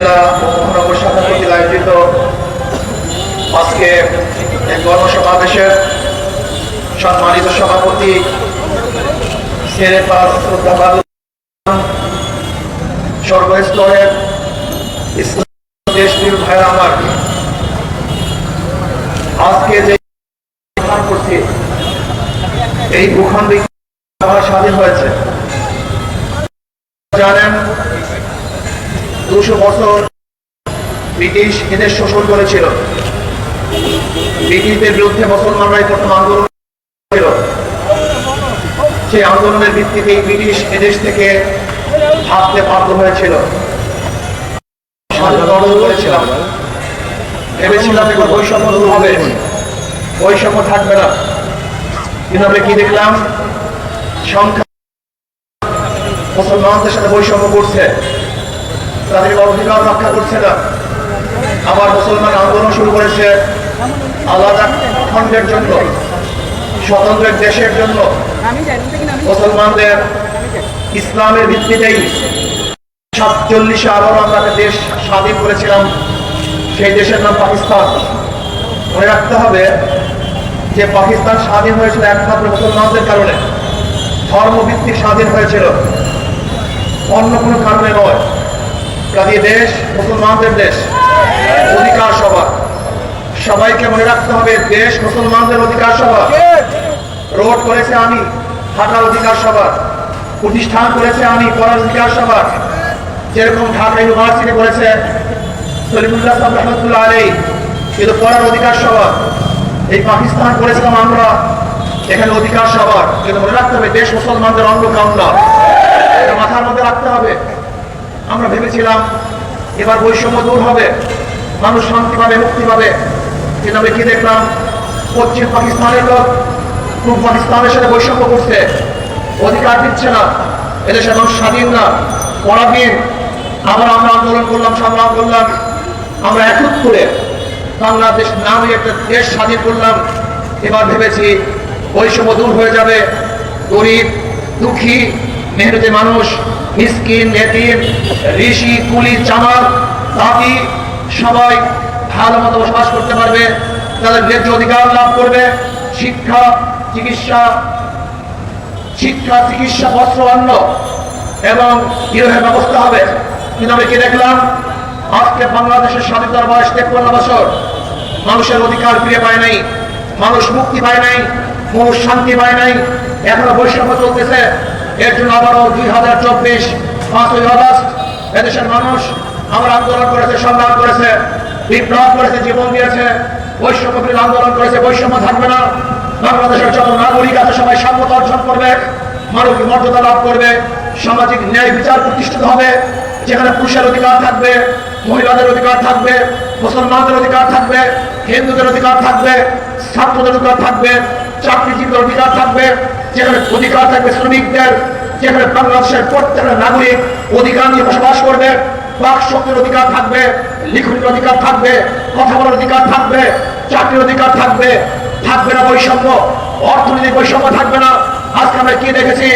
মহানগর শাখা কর্তৃক আয়োজিত আজকে গণসমাবেশের সম্মানিত সভাপতি সর্বস্তরের দেশপ্রিয় ভাইরা আমার, আজকে যে করছি এই ভূখণ্ড স্বাধীন হয়েছে জানেন। 200 বছর ব্রিটিশ এদের শোষণ করেছিল। ব্রিটিশদের বিরুদ্ধে মুসলমানরাই প্রথম আন্দোলন ছিল। সেই আন্দোলনের ভিত্তিতেই ব্রিটিশ এদেশ থেকে ভাবতে বাধ্য হয়েছিল। করেছিলাম, ভেবেছিলাম এবার বৈষম্য দূর হবে, বৈষম্য থাকবে না। কিভাবে কি দেখলাম, সংখ্যা মুসলমানদের সাথে বৈষম্য করছে, তাদের অধিকার রক্ষা করছে না। আবার মুসলমান আন্দোলন শুরু করেছে আলাদা খণ্ডের জন্য, স্বতন্ত্র দেশের জন্য। মুসলমানদের ইসলামের ভিত্তিতেই 47 আবারও আমরা দেশ স্বাধীন করেছিলাম। সেই দেশের নাম পাকিস্তান। মনে রাখতে হবে যে পাকিস্তান স্বাধীন হয়েছিল একমাত্র মুসলমানদের কারণে, ধর্মভিত্তিক স্বাধীন হয়েছিল, অন্য কোনো কারণে নয়। কাজে দেশ মুসলমানদের দেশ, অধিকার সভা। সবাইকে মনে রাখতে হবে দেশ মুসলমানদের অধিকার সভা। রোড করেছে আমি, হাঁটার অধিকার সভা। প্রতিষ্ঠান করেছে আমি, পড়ার অধিকার সভা। যেরকম ঢাকা ইউনিভার্সিটি করেছে সলিমুল্লাহ সাহেব রহমতুল্লাহ আলাইহি, কিন্তু পড়ার অধিকার সভা। এই পাকিস্তান করেছিলাম আমরা, এখানে অধিকার সভা। কিন্তু মনে রাখতে হবে দেশ মুসলমানদের অঙ্গ কামনা, এটা মাথার মধ্যে রাখতে হবে। আমরা ভেবেছিলাম এবার বৈষম্য দূর হবে, মানুষ শান্তি পাবে, মুক্তি পাবে। কিন্তু আমি কি দেখলাম, পশ্চিম পাকিস্তানের লোক পূর্ব পাকিস্তানের সাথে বৈষম্য করছে, অধিকার দিচ্ছে না, এদেশের মানুষ স্বাধীন না, পরাধীন। আবার আমরা আন্দোলন করলাম, সংগ্রাম করলাম, আমরা একত্র করে বাংলাদেশ নামে একটা দেশ স্বাধীন করলাম। এবার ভেবেছি বৈষম্য দূর হয়ে যাবে, গরিব দুঃখী মেহনতি মানুষ, মিসকিন এতিম ঋষি কুলি চামার দাদি সবাই ভালো মতো বসবাস করতে পারবে, তাদের ন্যায্য অধিকার লাভ করবে। শিক্ষা চিকিৎসা বস্ত্র অন্ন এবং গৃহের ব্যবস্থা হবে। কিন্তু আমি কি দেখলাম, আজকে বাংলাদেশের স্বাধীনতার বয়স 53 বছর, মানুষের অধিকার ফিরে পায় নাই, মানুষ মুক্তি পায় নাই, মানুষ শান্তি পায় নাই, এখনো বৈষম্য চলতেছে। এর জন্য আবারও 2024 5ই আগস্ট এদেশের মানুষ আমার আন্দোলন করেছে, সংগ্রাম করেছে, বিপ্লব করেছে, জীবন দিয়েছে, বৈষম্য বিরোধী আন্দোলন করেছে। বৈষম্য থাকবে না। বাংলাদেশের যত নাগরিক আছে সবাই সাম্যতা অর্জন করবে, মানবিক মর্যাদা লাভ করবে, সামাজিক ন্যায় বিচার প্রতিষ্ঠিত হবে, যেখানে পুরুষের অধিকার থাকবে, মহিলাদের অধিকার থাকবে, মুসলমানদের অধিকার থাকবে, হিন্দুদের অধিকার থাকবে, ছাত্রদের অধিকার থাকবে, চাকরিজীবীদের অধিকার থাকবে, যেখানে অধিকার থাকবে শ্রমিকদের, যেখানে বাংলাদেশের প্রত্যেকটা নাগরিক অধিকার নিয়ে বসবাস করবে, বাক শক্তির অধিকার থাকবে, লিখনের অধিকার থাকবে, কথা বলার অধিকার থাকবে, চাকরির অধিকার থাকবে। থাকবে না বৈষম্য, অর্থনৈতিক বৈষম্য থাকবে না। আজকে আমরা কি দেখেছি,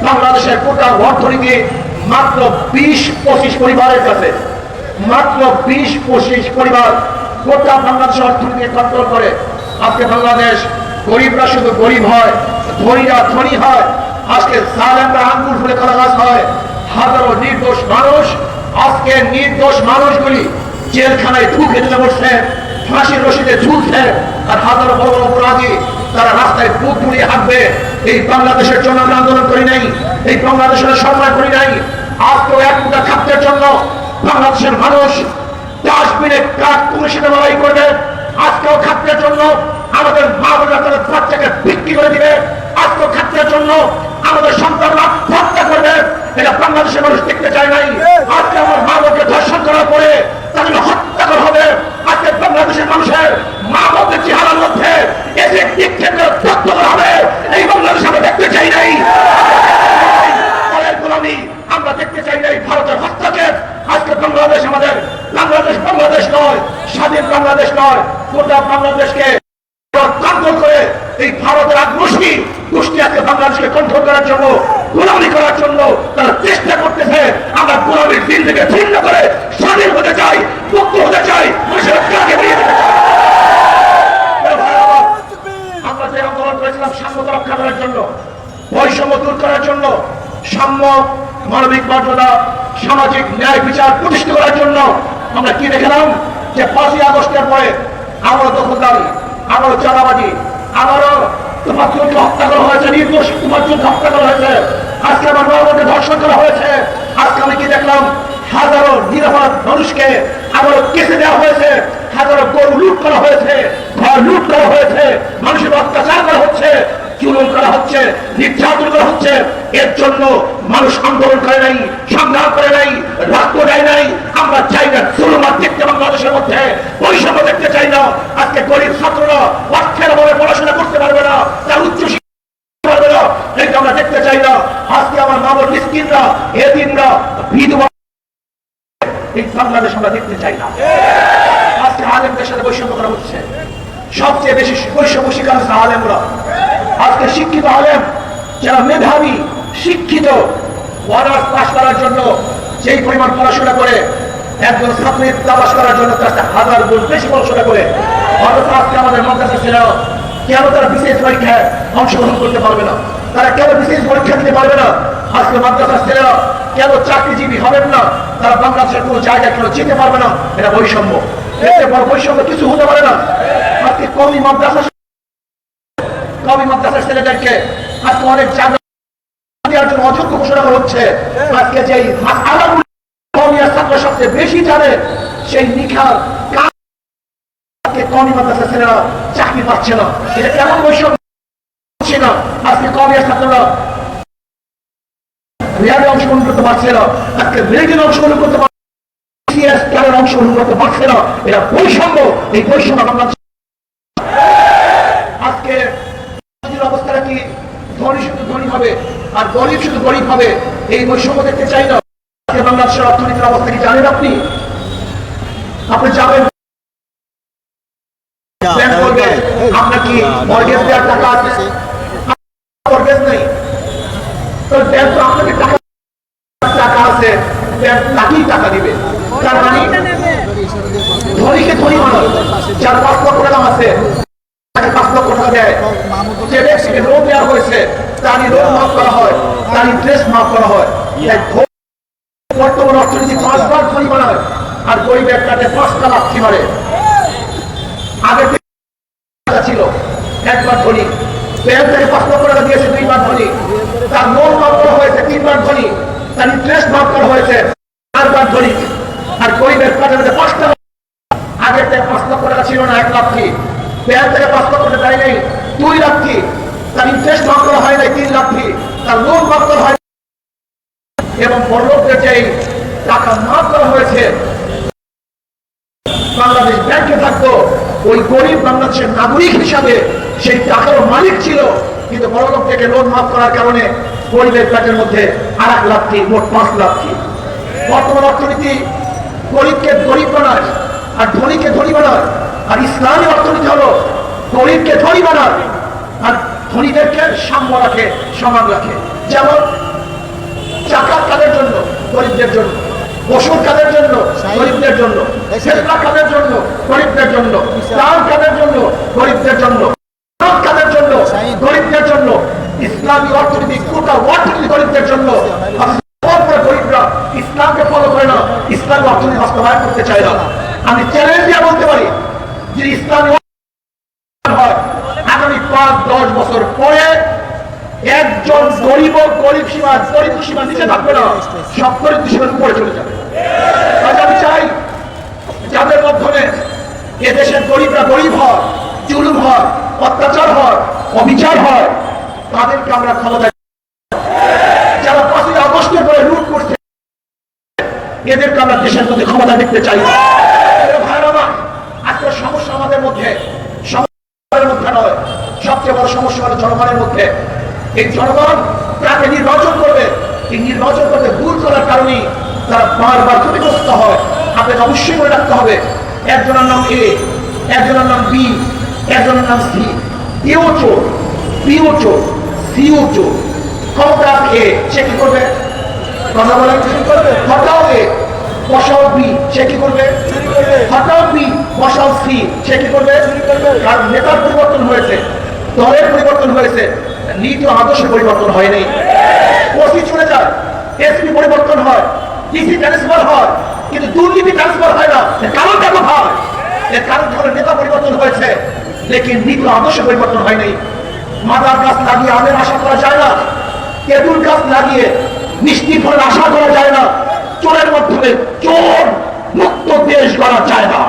বাংলাদেশের গোটা অর্থনীতি মাত্র 20-25 পরিবারের কাছে, মাত্র 20-25 পরিবার গোটা বাংলাদেশের অর্থনীতি কন্ট্রোল করে। আজকে বাংলাদেশ গরিবরা শুধু গরিব হয়, ধনীরা ধনী হয়। আজকে জালেমরা আঙ্গুল ফুলে কলা গাছ হয়। হাজারো নির্দোষ মানুষ, আজকে নির্দোষ মানুষগুলি জেলখানায় ঢুকে দিতে বসছে, ফাঁসির রশিদে ঝুলছে। আর হাজারো বড় বড় অপরাধী তারা রাস্তায় বুক মুড়িয়ে হাঁটবে। এই বাংলাদেশের জন্য আমরা আন্দোলন করি নাই, এই বাংলাদেশের সম্মান করি নাই। আজকেও এক মুঠা খাদ্যের জন্য বাংলাদেশের মানুষ ডাস্টবিনে কাঠ তুলে সেটা লড়াই করবে। আজকেও খাদ্যের জন্য আমাদের মা বোনেরা তাদের বাচ্চাকে বিক্রি করে দিবে। আজকেও খাদ্যের জন্য আমাদের সন্তানরা হত্যা করবে। এটা বাংলাদেশের মানুষ দেখতে চায় নাই। আজকে আমার মা বোনকে ধর্ষণ করার পরে তাদের হত্যা করা হবে। আজকে বাংলাদেশের মানুষের মা বোনদের চেহারার মধ্যে এসে তথ্য করা হবে। এই বাংলাদেশ আমরা দেখতে চাই নাই। গোলামি আমরা দেখতে চাই নাই, ভারতের হস্তক্ষেপ। আজকে বাংলাদেশ আমাদের বাংলাদেশ নয়, স্বাধীন বাংলাদেশ নয়। গোটা বাংলাদেশকে কন্ট্রোল করে এই ভারতের আগ্রাসী গোষ্ঠী আজকে বাংলাদেশকে কন্ট্রোল করার জন্য, গোলামি করার জন্য তারা চেষ্টা করতেছে। আমরা গোলামির দিন থেকে ভিন্ন করে স্বাধীন হতে চাই। মানবিক মর্যাদা, সামাজিক ন্যায় বিচার প্রতিষ্ঠা করার জন্য আমরা কি দেখলাম যে 5ই আগস্টের পরে আবারও দখলদারি, আবারও চাঁদাবাজি, আবারও তোমার চোখকে হত্যা করা হয়েছে, নির্দোষ তোমার চোখকে হত্যা করা হয়েছে, আজকে আমার বাবাকে ধর্ষণ করা হয়েছে। আজকে আমি কি দেখলাম, হাজারো নিরাপরাধ মানুষকে আবারও কেসে দেওয়া হয়েছে, হাজারো গরু লুট করা হয়েছে, ঘর লুট করা হয়েছে, মানুষের অত্যাচার করা হচ্ছে, জুলুম করা হচ্ছে, নির্যাতন করা হচ্ছে। এর জন্য মানুষ আন্দোলন করে নাই, সংগ্রাম করে নাই, রক্ত দেয় নাই। আমরা চাই না জুলুম আর দেখতে বাংলাদেশের মধ্যে বৈষম্য দেখতে চাই না। আজকে গরিব ছাত্ররা অর্থের অভাবে পড়াশোনা করতে পারবে না, তার উচ্চ শিক্ষা পারবে না, এটা আমরা দেখতে চাই না। আজকে আমার মামুর মিসকিনরা, এতিমরা, বিধবা এই বাংলাদেশ আমরা দেখতে চাই না। আজকে আলেমদের সাথে বৈষম্য করা হচ্ছে, সবচেয়ে বেশি বৈষম্য শিকার হচ্ছে আলেমরা। আজকে শিক্ষিত আলেম যারা মেধাবী শিক্ষিত, অনার্স পাস করার জন্য যেই পরিমাণ পড়াশোনা করে একজন ছাত্রীর পাস করার জন্য তার 1000 গুণ বেশি পড়াশোনা করে, অথচ আজকে আমাদের মাদ্রাসা ছিল কেন তারা বিশেষ পরীক্ষায় অংশগ্রহণ করতে পারবে না, তারা কেন বিশেষ পরীক্ষা দিতে পারবে না? আজকে মাদ্রাসা ছেলেরা কেন চাকরিজীবী হবেন না, তারা বাংলাদেশের কোনো জায়গায় কেন যেতে পারবে না? এটা বৈষম্য। এতে বড় বৈষম্য কিছু হতে পারে না। আজকে কওমি মাদ্রাসার ছেলেদেরকে আজকে অনেক জায়গা দেওয়ার জন্য অযোগ্য ঘোষণা করা হচ্ছে। আজকে যে ছাত্র সবচেয়ে বেশি জানে সেই নিখার কওমি মাদ্রাসার ছেলেরা চাকরি পাচ্ছে না, এটা কেমন বৈষম্য হচ্ছে না? আজকে কওমি ছাত্ররা রিয়ালে অংশগ্রহণ করতে পারছে না, আজকে মেডিকেল অংশগ্রহণ করতে পারছে, অংশগ্রহণ করতে পারছে না। এটা বৈষম্য। এই বৈষম্য বাংলাদেশ আজকে অবস্থাটা কি? ধনী শুধু ধনী হবে আর গরিব শুধু গরিব হবে, এই বৈষম্য দেখতে চাই না। আজকে বাংলাদেশের অর্থনীতির অবস্থা কি জানেন আপনি? আপনি যাবেন আপনার কি মর্গেজ দেওয়ার টাকা আছে? মর্গেজ নেই তো ব্যাংক তো আপনাকে টাকা আছে, ব্যাংক তাকেই টাকা দিবে। তার মানে ধনীকে ধনী মানুষ যার 5 লক্ষ টাকা আছে 5 লক্ষ টাকা দেয়, যে ব্যক্তিকে লোন দেওয়া হয়েছে তারই লোন মাফ করা হয়, তার ইন্টারেস্ট মাফ করা হয়। বর্তমান অর্থনীতি 5 বার ধনী বানায় আর গরিব একটাকে 5টা লাক্ষি মারে। আগে ছিল একবার ধনী, ব্যাংক থেকে 5 লক্ষ টাকা দিয়েছে 2 বার ধনী, তার লোন মাফ করা হয়েছে 3 বার ধনী, তার ইন্টারেস্ট মাফ করা হয়েছে 4 বার ধনী। আর গরিবের কাছে 5টা আগে থেকে 5 লক্ষ টাকা ছিল না 1 লাক্ষি, ব্যাংক থেকে 5 লক্ষ টাকা দেয় নেই 2 লাক্ষি, তার ইন্টারেস্ট মাফ করা হয় নাই 3 লাক্ষি, তার লোন মাফ করা হয় এবং বড়লোকদের যে টাকা মাফ করা হয়েছে বাংলাদেশ ব্যাংকে থাকতো, ওই গরিব বাংলাদেশের নাগরিক হিসাবে সেই টাকার মালিক ছিল, কিন্তু বড়লোক থেকে লোন মাফ করার কারণে গরিবের ব্যাংকের মধ্যে 1 লাক্ষি, মোট 5 লাক্ষি। বর্তমান অর্থনীতি গরিবকে গরিব বানায় আর ধনীকে ধনী বানায়, আর ইসলামী অর্থনীতি হলো গরিবকে ধনী বানায় আর ধনীদেরকে সাম্য রাখে, সমান রাখে। যেমন চাকার কাজের জন্য গরিবদের জন্য, ওষুধ কাজের জন্য গরিবদের জন্য, সেবা কাজের জন্য গরিবদের জন্য, ত্রাণ কাজের জন্য গরিবদের জন্য, কাজের জন্য গরিবদের জন্য। ইসলামী অর্থনীতি গোটা অর্থনীতি গরিবদের জন্য। গরিবরা ইসলামকে ফলো করে না, ইসলামী অর্থনীতি বাস্তবায়ন করতে চায় না। আমি চ্যালেঞ্জ দিয়ে বলতে পারি যে ইসলামী হয় আগামী 5-10 বছর পরে একজন গরিব সীমা নিচে থাকবে না, সব গরিব সীমার উপরে চলে যাবে। আমি চাই যাদের মাধ্যমে এদেশের গরিবরা গরিব হয়, জুলুম হয়, অত্যাচার হয়, অবিচার হয়, তাদেরকে আমরা ক্ষমতা, যারা 5ই আগস্টের পরে লুট করছে এদেরকে আমরা দেশের মধ্যে ক্ষমতা দেখতে চাই। আজকে সমস্যা আমাদের মধ্যে নয়, সবচেয়ে বড় সমস্যা হলো জনগণের মধ্যে। এই জনগণ তাকে নির্বাচন করবে, এই নির্বাচন করতে ভুল করার কারণে তারা বারবার ক্ষতিগ্রস্ত হয়। আপনাকে অবশ্যই মনে রাখতে হবে, একজনের নাম এ, একজনের নাম বি, একজনের নাম সি। এও চোর, বিও চোর, সিও চোর। ক্ষমতা এ, সে কি করবে? কথা বলেন, হটাও এ, বসাও বি, সে কি করবে? হটাও বি, বসাও সি, সে কি করবে? কারণ নেতার পরিবর্তন হয়েছে, দলের পরিবর্তন হয়েছে, নীতি আদর্শের পরিবর্তন হয়নি। ওসি চলে যায়, এসপি পরিবর্তন হয়, ডিসি ট্রান্সফার হয়, কিন্তু দুর্নীতি ট্রান্সফার হয় না। এর কারণটা কোথায়? এর কারণ হলো নেতা পরিবর্তন হয়েছে, লেকিন নীতি আদর্শ পরিবর্তন হয়নি। মাদার গাছ লাগিয়ে আমের আশা করা যায় না, তেঁতুল গাছ লাগিয়ে মিষ্টি ফলের আশা করা যায় না, চোরের মাধ্যমে চোর মুক্ত দেশ গড়া যায় না,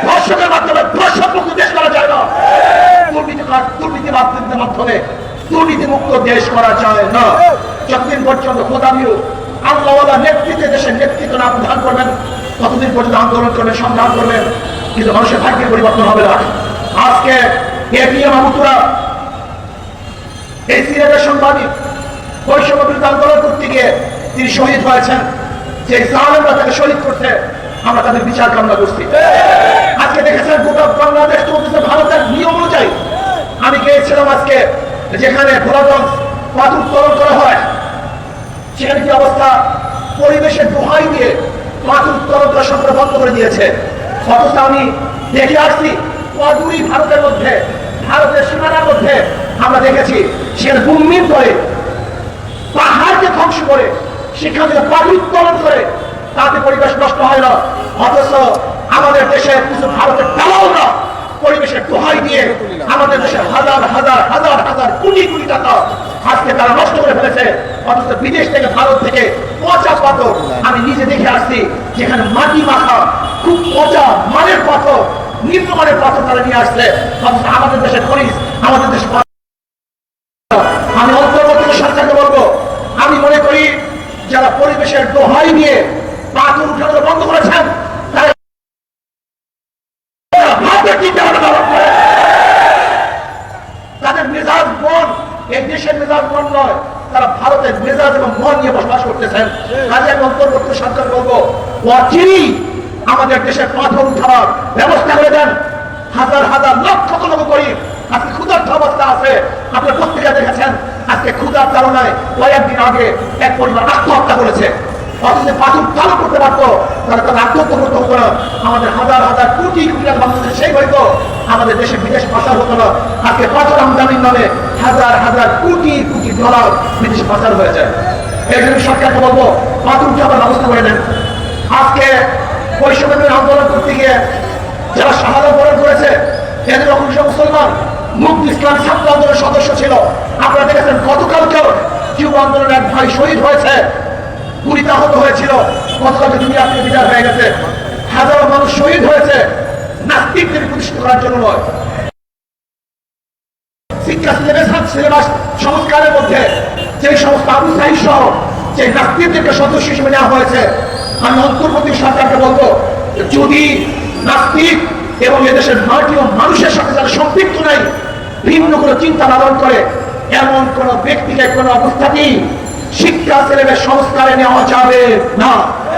ধর্ষকের মাধ্যমে ধর্ষক মুক্ত দেশ গড়া যায় না, দুর্নীতিবাদীদের মাধ্যমে দুর্নীতি মুক্ত দেশ করা যায় না। যতদিন পর্যন্ত খোদাবিও আল্লাহওয়ালা নেতৃত্বে দেশের নেতৃত্ব না প্রদান করবেন, ততদিন পর্যন্ত আন্দোলন করবেন, সংগ্রাম করবেন, কিন্তু মানুষের ভাগ্যের পরিবর্তন হবে না। আজকে এটিএম আবুতুরা এই সিলেটের সাংবাদিক বৈষম্য বিরোধী আন্দোলন করতে গিয়ে তিনি শহীদ হয়েছেন। যে জালেমরা তাকে শহীদ করছে, আমরা তাদের বিচার কামনা করছি। আজকে দেখেছেন গোটা বাংলাদেশ চলতেছে ভারতের নিয়ম অনুযায়ী। আমি গিয়েছিলাম আজকে যেখানে ভোলাগঞ্জ পাথর উত্তোলন করা হয়, সেখানে কি অবস্থা, পরিবেশের দোহাই দিয়ে পাথর উত্তোলন করা সম্পূর্ণ বন্ধ করে দিয়েছে। অথচ আমি দেখে আসছি অদূরই ভারতের মধ্যে, ভারতের সীমানার মধ্যে আমরা দেখেছি সেখানে বুমমিন করে পাহাড়কে ধ্বংস করে সেখানে পাথর উত্তোলন করে, তাতে পরিবেশ নষ্ট হয় না। অথচ আমাদের দেশের কিছু ভারতের দালালরা পরিবেশের দোহাই দিয়ে আমাদের দেশের হাজার হাজার হাজার হাজার কোটি কোটি টাকা আজকে তারা নষ্ট করে ফেলেছে। অথচ বিদেশ থেকে, ভারত থেকে পচা পাথর আমি নিজে দেখে আসছি, যেখানে মাটি মাখা খুব পচা মানের পাথর, নিম্নমানের পাথর তারা নিয়ে আসছে। অথচ আমাদের দেশের খনিজ, আমাদের দেশের, আমি অন্তর্বর্তী সরকারকে বলবো, আমি মনে করি যারা পরিবেশের দোহাই নিয়ে পাথর উঠানো বন্ধ করেছেন, তাদের মেজাজ মন এই দেশের মেজাজ মন নয়, তারা ভারতের মেজাজ এবং মন নিয়ে বসবাস করতেছেন। কাজে আমি অন্তর্বর্তী সরকার বলবো, অচিরেই আমাদের দেশের পাথর উঠানোর ব্যবস্থা করে দেন। হাজার হাজার লক্ষ লক্ষ গরিব আজকে ক্ষুধার্ত অবস্থা আছে। আপনার পত্রিকা দেখেছেন আজকে ক্ষুধার তাড়নায় কয়েকদিন আগে এক পরিবার আত্মহত্যা করেছে। অথচ পাথর চালু করতে পারতো, তারা তাদের আত্মহত্যা করতে হতো না। আমাদের হাজার হাজার কোটি কোটি টাকা বাংলাদেশে সেই হইতো, আমাদের দেশে বিদেশে পাচার হতো না। আজকে পাথর আমদানির নামে হাজার হাজার কোটি কোটি ডলার বিদেশে পাচার হয়ে যায়। এই জন্য সরকারকে বলবো, পাথর উঠাবার ব্যবস্থা করে দেন। আজকে বৈষম্য আন্দোলন করতে গিয়ে যারা শাহাদাত বরণ করেছে, এদের অংশ মুসলমান, মুক্তি ইসলাম ছাত্র আন্দোলনের সদস্য ছিল। আপনারা দেখেছেন গতকালকেও যুব আন্দোলনের এক ভাই শহীদ হয়েছে, গুলিতে আহত হয়েছিল। গতকালকে দুনিয়া থেকে বিদায় হয়ে গেছে। হাজারো মানুষ শহীদ হয়েছে নাস্তিকদের প্রতিষ্ঠিত করার জন্য নয়। শিক্ষা সিলেবাস সংস্কারের মধ্যে যে সমস্ত আবু সাহিদ সহ যে নাস্তিকদেরকে সদস্য হিসেবে নেওয়া হয়েছে, আমি অন্তর্বর্তী সরকারকে বলবো, যদি নাস্তিক এবং এদেশের মাটি ও মানুষের সাথে যারা সম্পৃক্ত নাই, ভিন্ন কোনো চিন্তা লালন করে, এমন কোন ব্যক্তিকে কোন অবস্থাতেই শিক্ষা সিলেবাস সংস্কারে নেওয়া যাবে না,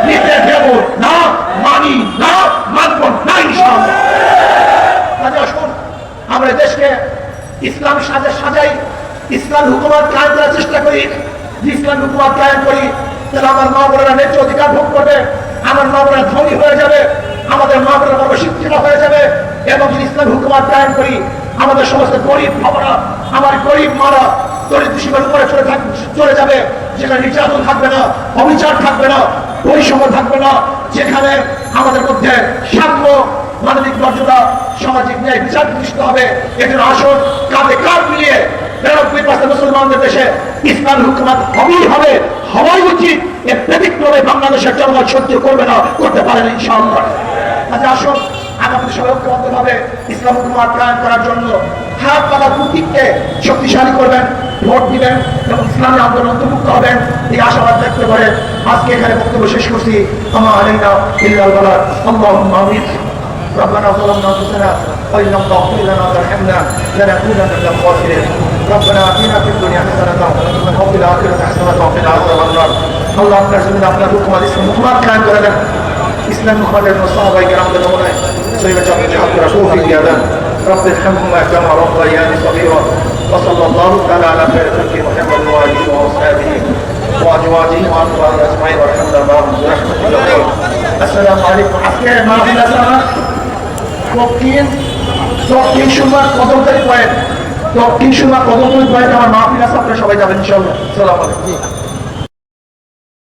নিতে দেব না, মানি না, মানব না ইনশাআল্লাহ। কাজে আসুন আমরা দেশকে ইসলাম সাজাই, ইসলাম হুকুমত কায়েম করার চেষ্টা করি। ইসলাম হুকুমত কায়েম করি, তাহলে আমার মা বোনেরা ন্যায্য অধিকার ভোগ করবে, আমার মা বোনেরা ধনী হয়ে যাবে, আমাদের মা বোনেরা বড় শিক্ষিত হয়ে যাবে। এবং যদি ইসলাম হুকুমত কায়েম করি, আমাদের সমস্ত গরিব বাবারা, আমার গরিব মারা দরিদ্র সীমার উপরে চলে যাবে, যেখানে নির্যাতন থাকবে না, অবিচার থাকবে না, বৈষম্য থাকবে না, যেখানে আমাদের মধ্যে সাম্য, মানবিক মর্যাদা, সামাজিক ন্যায় বিচার প্রতিষ্ঠিত হবে। এখানে আসন কাঁধে কাঁধ মিলিয়ে ৯৯% মুসলমানদের দেশে ইসলাম হুকুমত হবেই হবে, হওয়াই উচিত। এর ব্যতিক্রমে বাংলাদেশের জনগণ সহ্য করবে না, করতে পারে না ইনশাআল্লাহ। আচ্ছা আসুন আমাদের সবাই ঐক্যবদ্ধভাবে ইসলাম হুকুমত কায়েম করার জন্য হাত পাতা প্রতীককে শক্তিশালী করবেন, ভোট দিবেন এবং ইসলামী আন্দোলন অন্তর্ভুক্ত হবেন, এই আশাবাদ ব্যক্ত করে আজকে এখানে বক্তব্য শেষ করছি। আমা আলাইনা ইল্লাল বালাগ। আল্লাহুম্মা আমিন। ربنا ظلمنا انفسنا وان لم تغفر لنا وترحمنا لنكونن من الخاسرين. ربنا اتنا في الدنيا حسنه وفي الاخره حسنه وقنا عذاب النار. اللهم ارزقنا আপনার হুকুম ইসলাম হুকুমত কায়েম করে দেন। ইসলাম হুকুমের সাহাবায়ে কেরামদের নমুনায় সহিহ জাহাদ রাসূল ফিরিয়া দেন। رب ارحمهما كما ربياني صغيرا. وصلى الله تعالى على خير خلق محمد وآله وأصحابه وأزواجه وأطفاله أجمعين والحمد لله برحمته الله. السلام عليكم. আজকে মাহফিল আছে না? দক্ষিণ সুরমা কদমতলী পয়েন্ট, দক্ষিণ সুরমা কদমতলী পয়েন্ট আমার মাহফিল আছে, আপনারা সবাই যাবেন ইনশাআল্লাহ। আসসালামু আলাইকুম।